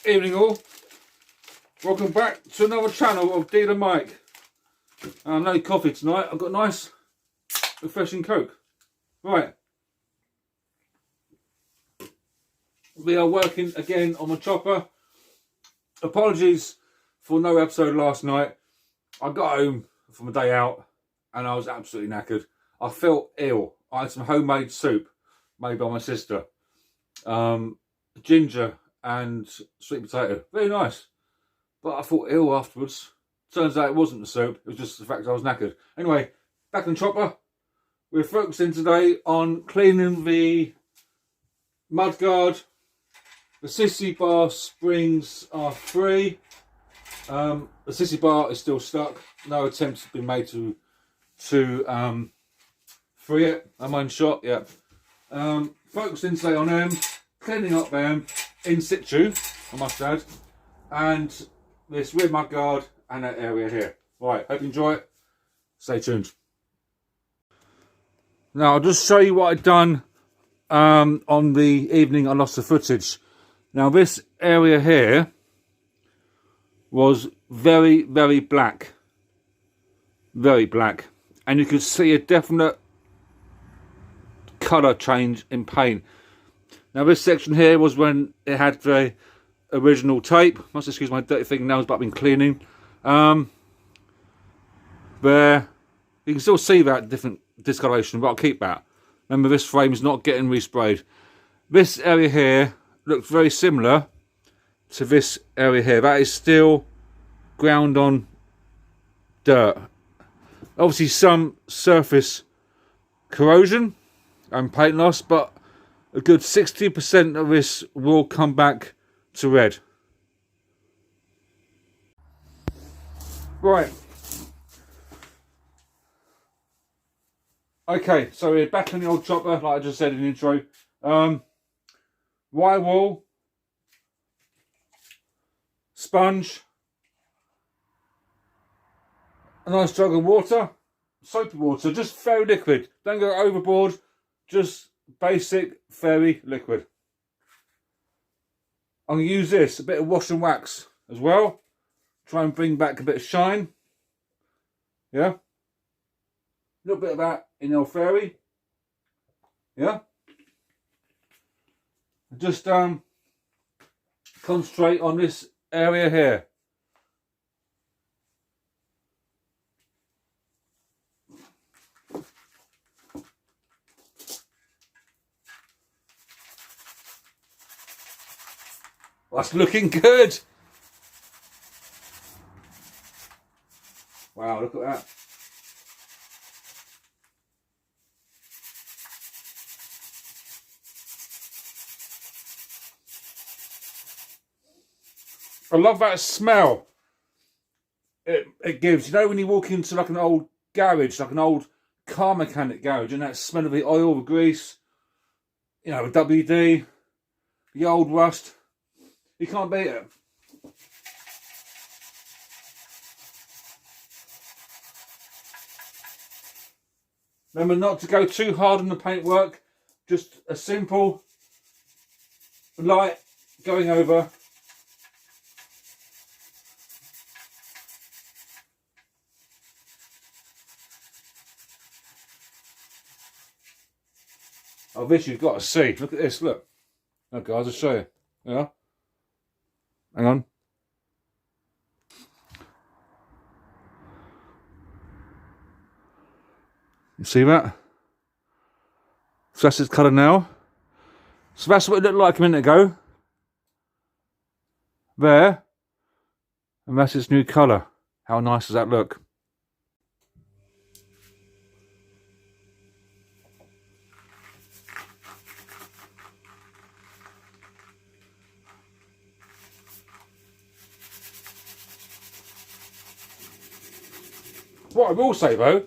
Evening all. Welcome back to another channel of Dealer Mike. No coffee tonight. I've got a nice refreshing Coke. Right. We are working again on my chopper. Apologies for no episode last night. I got home from a day out and I was absolutely knackered. I felt ill. I had some homemade soup made by my sister. Ginger and sweet potato. Very nice. But I felt ill afterwards. Turns out it wasn't the soup. It was just the fact I was knackered. Anyway, back on chopper. We're focusing today on cleaning the mudguard. The sissy bar springs are free. The sissy bar is still stuck. No attempts have been made to free it. Am I in shot? Yeah. Focusing today on them, cleaning up them in situ, I must add, and this rear mudguard and that area here. Right, hope you enjoy it. Stay tuned. Now I'll just show you what I've done on the evening I lost the footage. Now this area here was very, very black. Very black. And you could see a definite colour change in paint. Now this section here was when it had the original tape. Must excuse my dirty fingernails, but I've been cleaning. There, you can still see that different discoloration, but I'll keep that. Remember, this frame is not getting resprayed. This area here looks very similar to this area here. That is still ground on dirt. Obviously some surface corrosion and paint loss, but a good 60% of this will come back to red. Right. Okay, so we're back on the old chopper, like I just said in the intro. Wire wool, sponge, a nice jug of water, soapy water, just fairy liquid. Don't go overboard, just basic fairy liquid. I'm going to use this, a bit of wash and wax as well. Try and bring back a bit of shine. Yeah. A little bit of that in your fairy. Yeah. Just concentrate on this area here. That's looking good. Wow, look at that. I love that smell it gives. You know when you walk into like an old garage, like an old car mechanic garage, and that smell of the oil, the grease, you know, the WD, the old rust. You can't beat it. Remember not to go too hard on the paintwork. Just a simple light going over. Oh, this you've got to see. Look at this, look. Look guys, I'll show you. Yeah. Hang on. You see that? So that's its colour now. So that's what it looked like a minute ago. There. And that's its new colour. How nice does that look? What I will say though,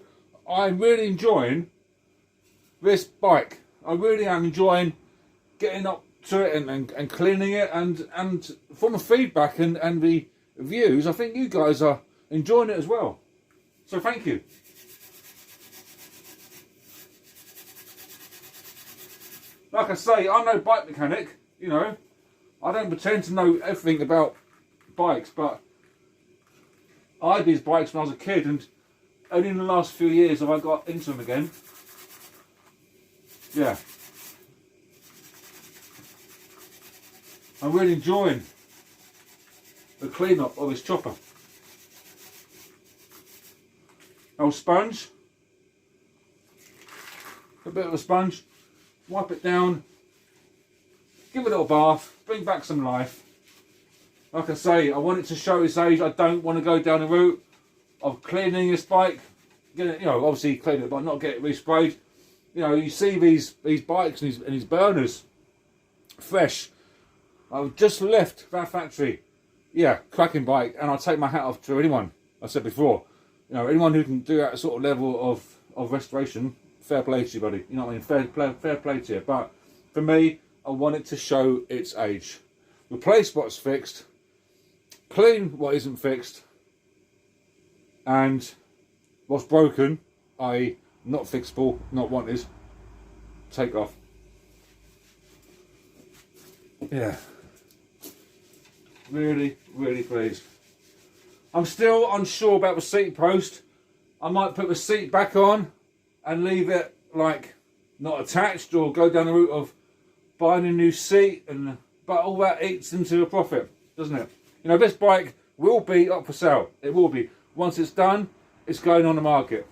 I'm really enjoying this bike. I really am enjoying getting up to it and cleaning it, and from the feedback and the views, I think you guys are enjoying it as well. So thank you. Like I say, I'm no bike mechanic, you know. I don't pretend to know everything about bikes, but I had these bikes when I was a kid, and only in the last few years have I got into them again. Yeah. I'm really enjoying the clean-up of this chopper. Old sponge. A bit of a sponge. Wipe it down. Give it a little bath. Bring back some life. Like I say, I want it to show its age. I don't want to go down the route of cleaning this bike. Get it, you know, obviously clean it, but not get it resprayed. You know, you see these bikes and these burners fresh. I've just left that factory. Yeah, cracking bike, and I'll take my hat off to anyone. I said before, you know, anyone who can do that sort of level of restoration, fair play to you, buddy. You know what I mean? Fair play to you. But for me, I want it to show its age. Replace what's fixed, clean what isn't fixed, and what's broken, i.e. not fixable, not wanted, take off. Yeah. Really, really pleased. I'm still unsure about the seat post. I might put the seat back on and leave it like not attached, or go down the route of buying a new seat, but all that eats into the profit, doesn't it? You know, this bike will be up for sale. It will be. Once it's done, it's going on the market.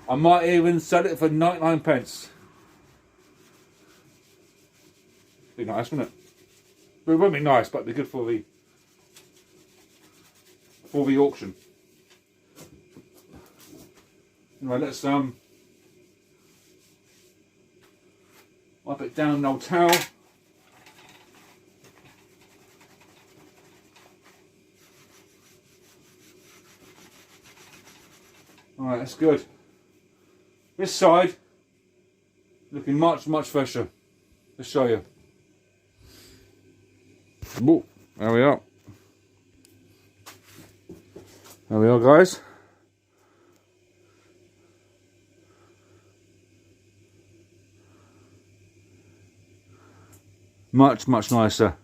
I might even sell it for 99 pence. Be nice, wouldn't it? But it won't be nice, but it'd be good for the auction. Anyway, let's wipe it down with an old towel. Alright, that's good. This side looking much, much fresher. Let's show you. Whoa, there we are. There we are, guys. Much, much nicer.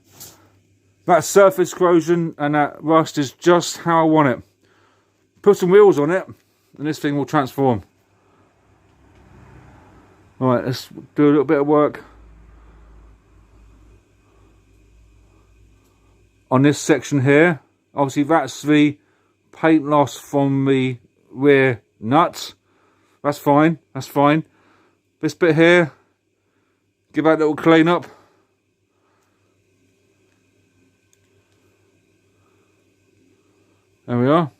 That surface corrosion and that rust is just how I want it. Put some wheels on it and this thing will transform. Alright, let's do a little bit of work on this section here. Obviously that's the paint loss from the rear nuts. That's fine, that's fine. This bit here, give that a little clean up. There we are.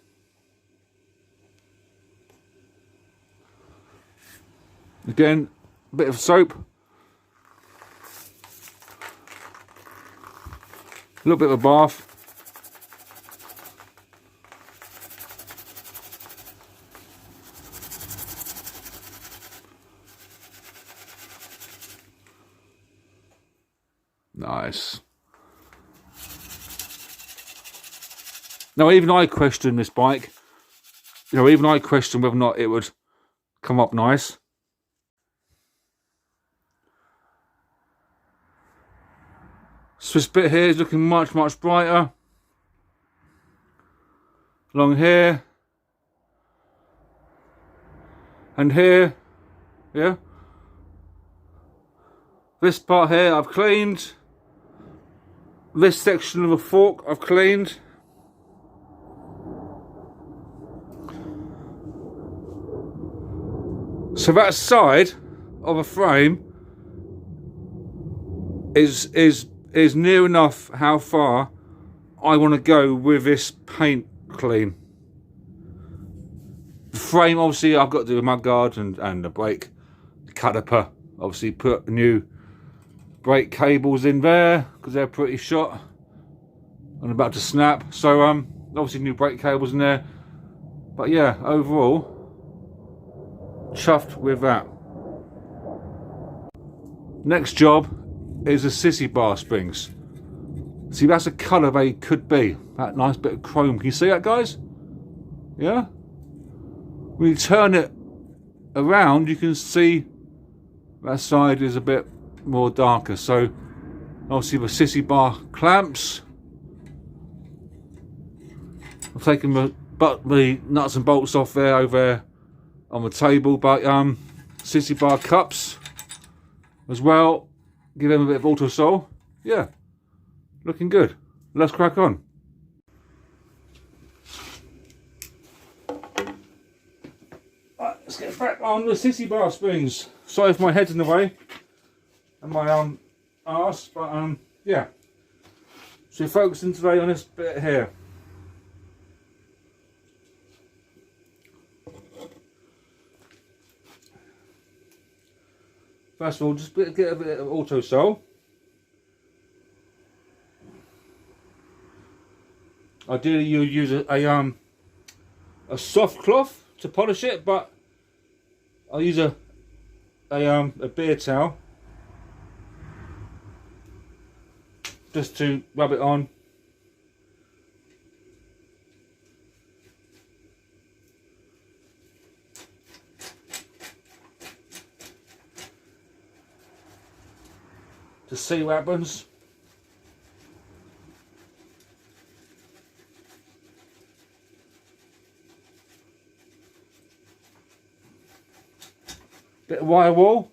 Again, a bit of soap. A little bit of a bath. Nice. Now, even I question this bike. You know, even I question whether or not it would come up nice. So this bit here is looking much, much brighter. Along here. And here. Yeah. This part here I've cleaned. This section of the fork I've cleaned. So that side of a frame is near enough how far I want to go with this paint clean. The frame, obviously, I've got to do a mudguard and the brake caliper. Obviously, put new brake cables in there because they're pretty shot and about to snap. So obviously new brake cables in there. But yeah, overall, chuffed with that. Next job is the sissy bar springs. See, that's the colour they could be. That nice bit of chrome. Can you see that, guys? Yeah? When you turn it around, you can see that side is a bit more darker. So Obviously the sissy bar clamps. I've taken the nuts and bolts off there over there on the table, but sissy bar cups as well. Give them a bit of auto sol. Yeah, looking good. Let's crack on. Right, let's get back on the sissy bar springs. Sorry if my head's in the way and my arse, but yeah. So we're focusing today on this bit here. First of all, just get a bit of auto sol. Ideally, you use a soft cloth to polish it, but I'll use a beer towel just to rub it on. To see what happens. Bit of wire wool.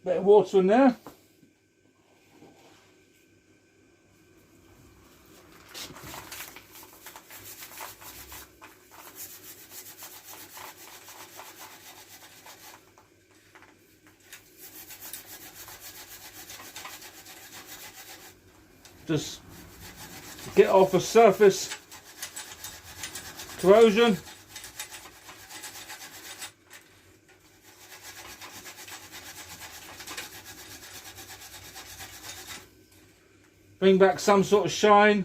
Bit of water in there. Just get off the surface corrosion. Bring back some sort of shine.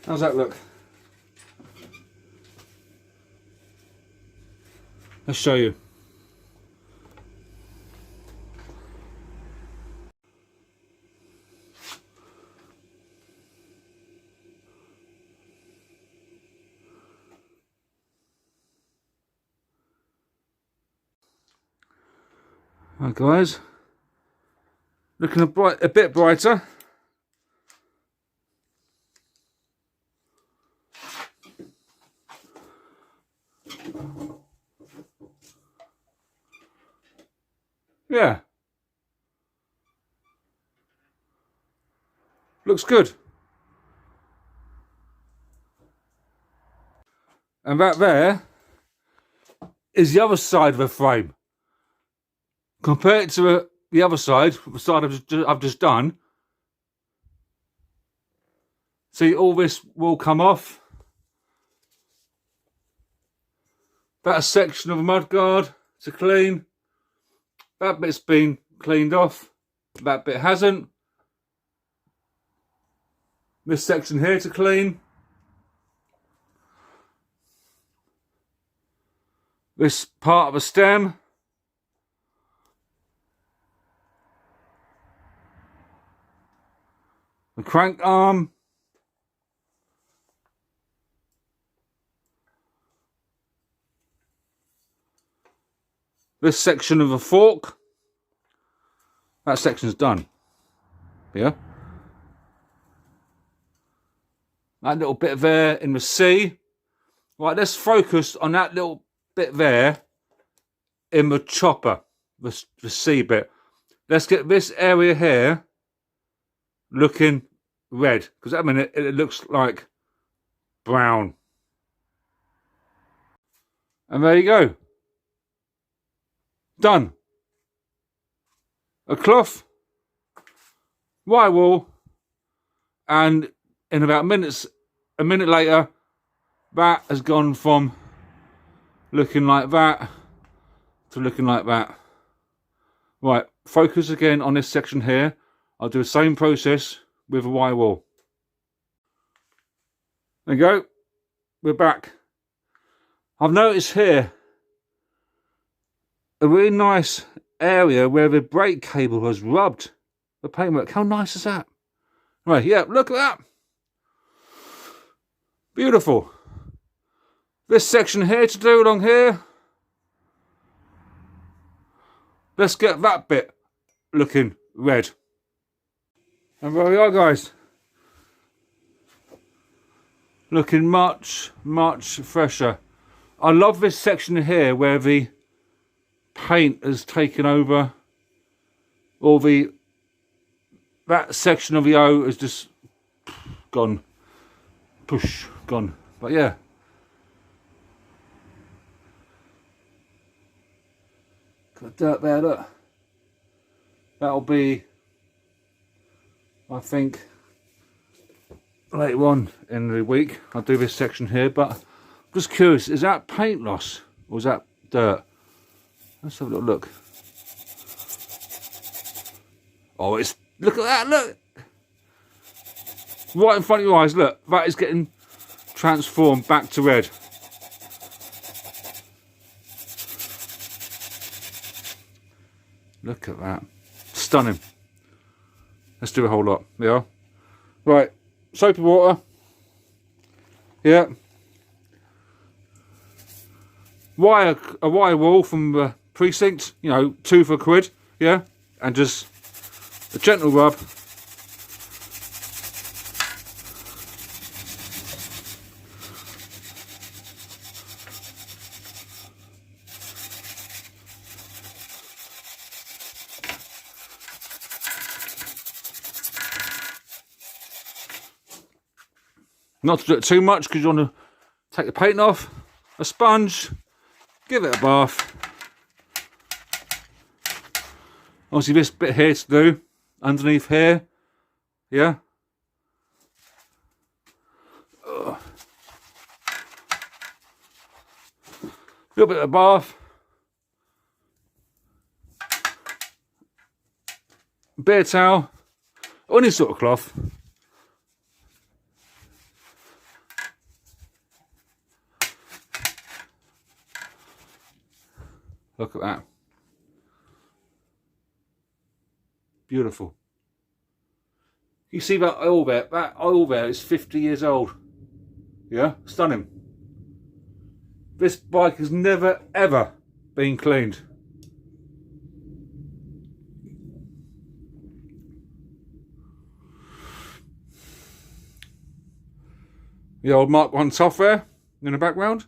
How's that look? Let's show you. Right guys, looking a bit brighter. Yeah, looks good. And that there is the other side of the frame. Compared to the other side, the side I've just done. See, all this will come off. That section of the mudguard to clean. That bit's been cleaned off. That bit hasn't. This section here to clean. This part of the stem. The crank arm. This section of the fork. That section's done. Yeah. That little bit there in the C. Right, let's focus on that little bit there in the chopper, the C bit. Let's get this area here looking red, because at the minute it looks like brown. And there you go. Done. A cloth, wire wool, and in about a minute later, that has gone from looking like that to looking like that. Right, focus again on this section here. I'll do the same process with a wire wool. There you go. We're back. I've noticed here a really nice area where the brake cable has rubbed the paintwork. How nice is that? Right, yeah, look at that. Beautiful. This section here to do along here. Let's get that bit looking red. And there we are, guys. Looking much, much fresher. I love this section here where the paint has taken over, or that section of the O has just gone, gone. But yeah, got dirt there, look. That'll be, I think, later on in the week I'll do this section here. But I'm just curious, is that paint loss or is that dirt? Let's have a little look. Oh, it's, look at that, look. Right in front of your eyes, look. That is getting transformed back to red. Look at that. Stunning. Let's do a whole lot. There you are. Right, soapy water. Yeah. A wire wool from the precinct, you know, 2 for £1, yeah, and just a gentle rub. Not to do it too much because you want to take the paint off. A sponge, give it a bath. Obviously this bit here to do, underneath here, yeah. A little bit of a bath. Beer towel, or any sort of cloth. Look at that. Beautiful. You see that oil there? That oil there is 50 years old. Yeah, stunning. This bike has never ever been cleaned. The old Mark 1 software in the background.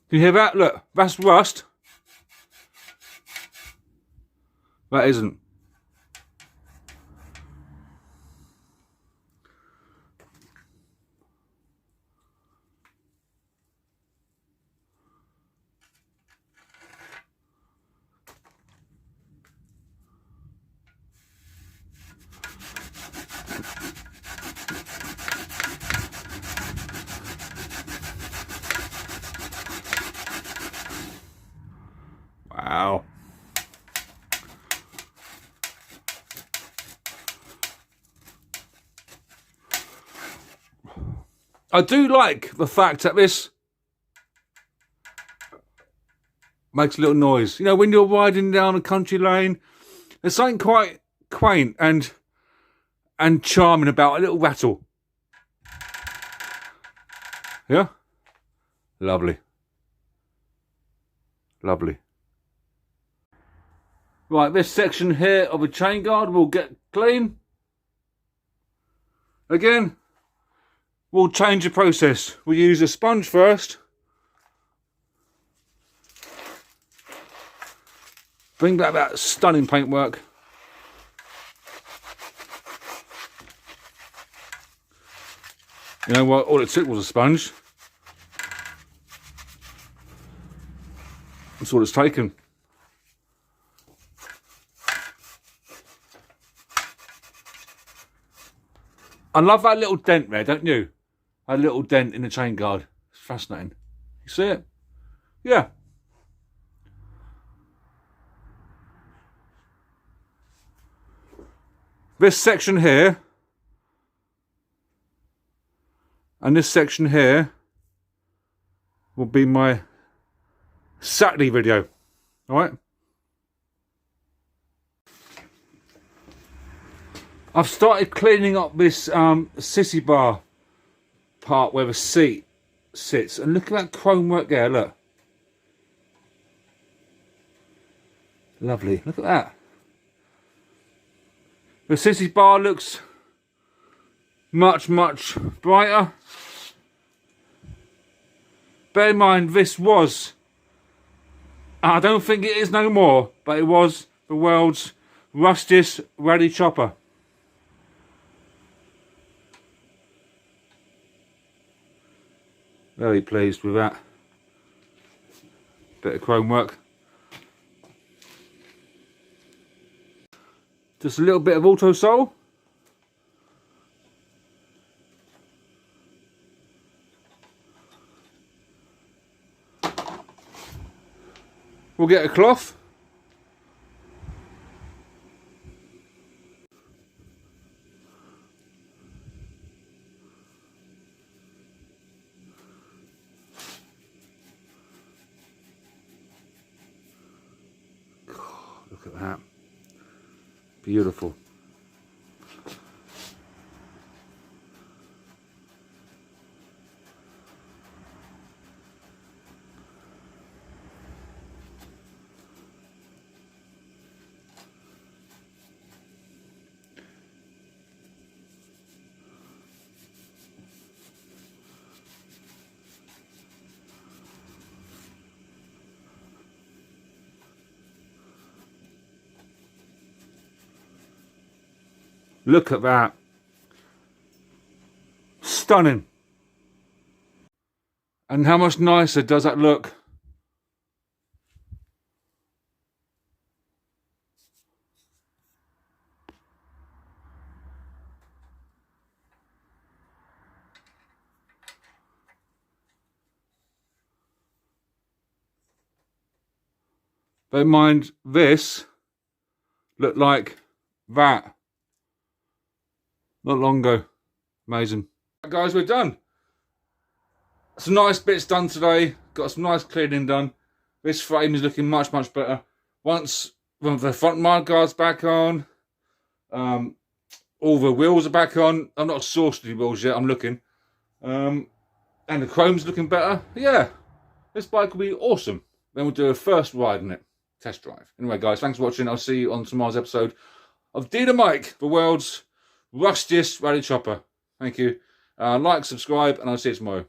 Can you hear that? Look, that's rust. That isn't. Wow. I do like the fact that this makes a little noise. You know, when you're riding down a country lane, there's something quite quaint and charming about a little rattle. Yeah? Lovely. Lovely. Right, this section here of a chain guard will get clean. Again, we'll change the process. We'll use a sponge first. Bring back that stunning paintwork. You know what? All it took was a sponge. That's all it's taken. I love that little dent there, don't you? A little dent in the chain guard. It's fascinating. You see it? Yeah. This section here and this section here will be my Saturday video. Alright? I've started cleaning up this sissy bar part where the seat sits, and look at that chrome work there, look. Lovely, look at that. The sissy bar looks much brighter. Bear in mind, this was, I don't think it is no more, but it was the world's rustiest rally chopper. Very pleased with that. Bit of chrome work. Just a little bit of auto sole. We'll get a cloth. Look at that. Beautiful. Look at that. Stunning. And how much nicer does that look? Bear in mind, this looked like that not long ago. Amazing. Guys, we're done. Some nice bits done today. Got some nice cleaning done. This frame is looking much better. Once the front mud guard's back on, all the wheels are back on. I'm not sourced the wheels yet, I'm looking. And the chrome's looking better. Yeah, this bike will be awesome. Then we'll do a first ride in it. Test drive. Anyway, guys, thanks for watching. I'll see you on tomorrow's episode of Dealer Mike, the world's rustiest rally chopper. Thank you. Like, subscribe, and I'll see you tomorrow.